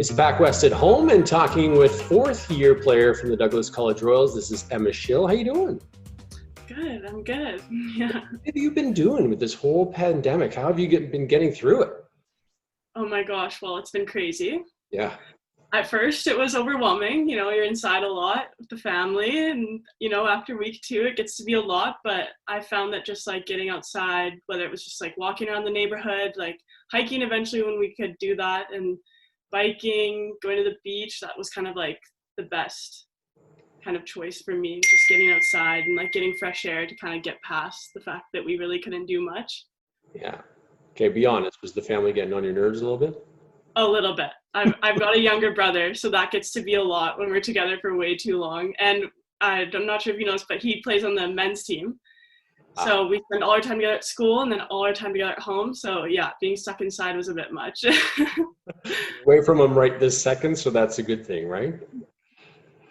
It's PACWEST at home and talking with fourth-year player from the Douglas College Royals. This is Emma Schill. How you doing? Good, I'm good. Yeah. What have you been doing with this whole pandemic? How have you been getting through it? Oh my gosh, well, it's been crazy. Yeah. At first, it was overwhelming. You're inside a lot with the family, and after week 2, it gets to be a lot. But I found that just like getting outside, whether it was just like walking around the neighborhood, like hiking eventually when we could do that, and biking, going to the beach, that was kind of like the best kind of choice for me, just getting outside and like getting fresh air to kind of get past the fact that we really couldn't do much. Yeah. Okay, be honest. Was the family getting on your nerves a little bit? A little bit. I've got a younger brother, so that gets to be a lot when we're together for way too long. And I'm not sure if you know this, but he plays on the men's team. So we spend all our time together at school and then all our time together at home. So yeah, being stuck inside was a bit much. Away from them right this second, so that's a good thing, right?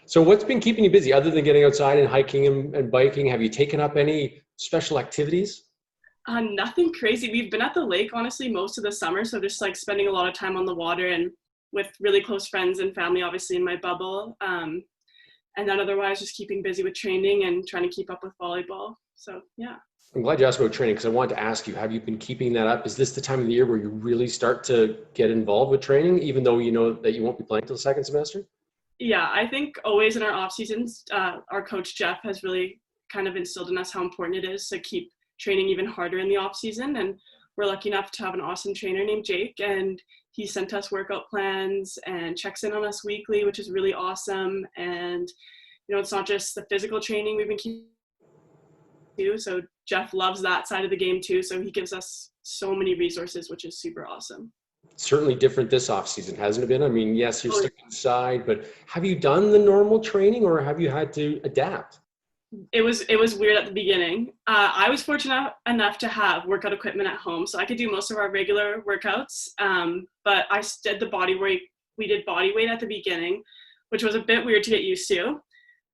So what's been keeping you busy other than getting outside and hiking and biking? Have you taken up any special activities? Nothing crazy. We've been at the lake, honestly, most of the summer. So just like spending a lot of time on the water and with really close friends and family, obviously in my bubble. And then otherwise just keeping busy with training and trying to keep up with volleyball. So yeah. I'm glad you asked about training because I wanted to ask you, have you been keeping that up? Is this the time of the year where you really start to get involved with training, even though you know that you won't be playing till the second semester? Yeah, I think always in our off seasons, our coach Jeff has really kind of instilled in us how important it is to keep training even harder in the off season. And we're lucky enough to have an awesome trainer named Jake, and he sent us workout plans and checks in on us weekly, which is really awesome. And it's not just the physical training we've been keeping too. So Jeff loves that side of the game too. So he gives us so many resources, which is super awesome. Certainly different this off season, hasn't it been? I mean, yes, you're stuck inside, but have you done the normal training or have you had to adapt? It was weird at the beginning. I was fortunate enough to have workout equipment at home, so I could do most of our regular workouts. But I did the body weight. We did body weight at the beginning, which was a bit weird to get used to.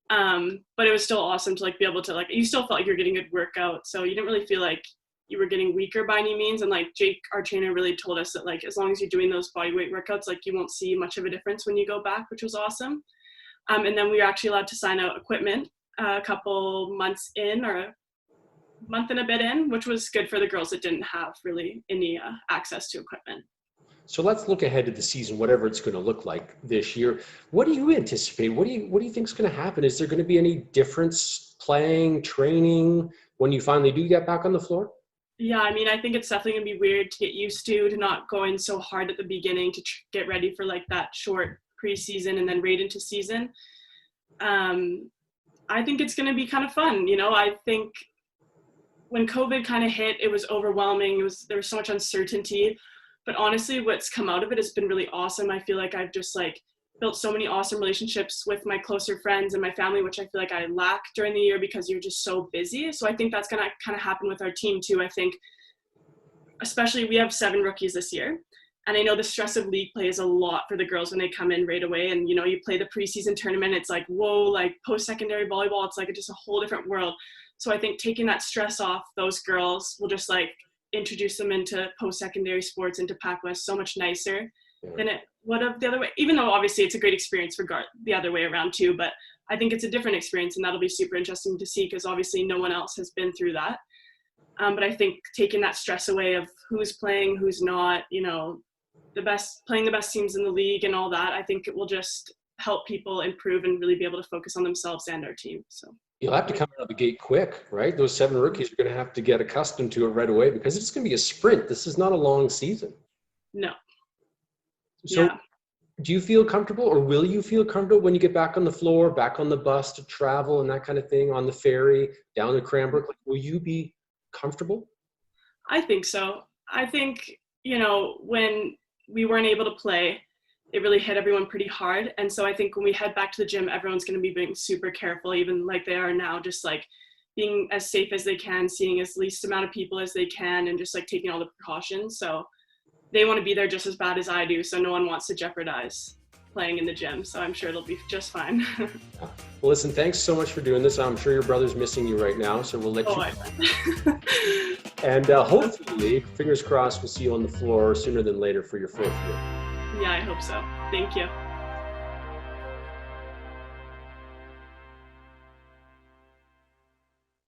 But it was still awesome to like be able to like, you still felt like you're getting a good workout. So you didn't really feel like you were getting weaker by any means. And like Jake, our trainer, really told us that like, as long as you're doing those body weight workouts, like you won't see much of a difference when you go back, which was awesome. And then we were actually allowed to sign out equipment a couple months in, or a month and a bit in, which was good for the girls that didn't have really any access to equipment. So let's look ahead to the season, whatever it's going to look like this year. What do you anticipate? What do you think is going to happen? Is there going to be any difference playing, training when you finally do get back on the floor? Yeah, I mean, I think it's definitely going to be weird to get used to not going so hard at the beginning to get ready for like that short preseason and then right into season. I think it's going to be kind of fun. I think when COVID kind of hit, it was overwhelming. There was so much uncertainty, but honestly, what's come out of it has been really awesome. I feel like I've just like built so many awesome relationships with my closer friends and my family, which I feel like I lack during the year because you're just so busy. So I think that's going to kind of happen with our team too. I think, especially we have 7 rookies this year. And I know the stress of league play is a lot for the girls when they come in right away. And, you play the preseason tournament, it's like, whoa, like post-secondary volleyball, it's like just a whole different world. So I think taking that stress off those girls will just like introduce them into post-secondary sports, into PACWEST so much nicer than it would have the other way. Even though obviously it's a great experience for the other way around too, but I think it's a different experience, and that'll be super interesting to see because obviously no one else has been through that. But I think taking that stress away of who's playing, who's not, playing the best teams in the league and all that, I think it will just help people improve and really be able to focus on themselves and our team. So you'll have to come out of the gate quick, right? Those 7 rookies are going to have to get accustomed to it right away because it's going to be a sprint. This is not a long season. No. So yeah. Do you feel comfortable, or will you feel comfortable when you get back on the floor, back on the bus to travel and that kind of thing, on the ferry, down to Cranbrook? Like, will you be comfortable? I think so. I think, when we weren't able to play, it really hit everyone pretty hard. And so I think when we head back to the gym, everyone's going to be being super careful, even like they are now, just like being as safe as they can, seeing as least amount of people as they can, and just like taking all the precautions. So they want to be there just as bad as I do. So no one wants to jeopardize playing in the gym. So I'm sure it'll be just fine. Well, listen, thanks so much for doing this. I'm sure your brother's missing you right now, so we'll let you. And hopefully, fingers crossed, we'll see you on the floor sooner than later for your 4th year. Yeah, I hope so. Thank you.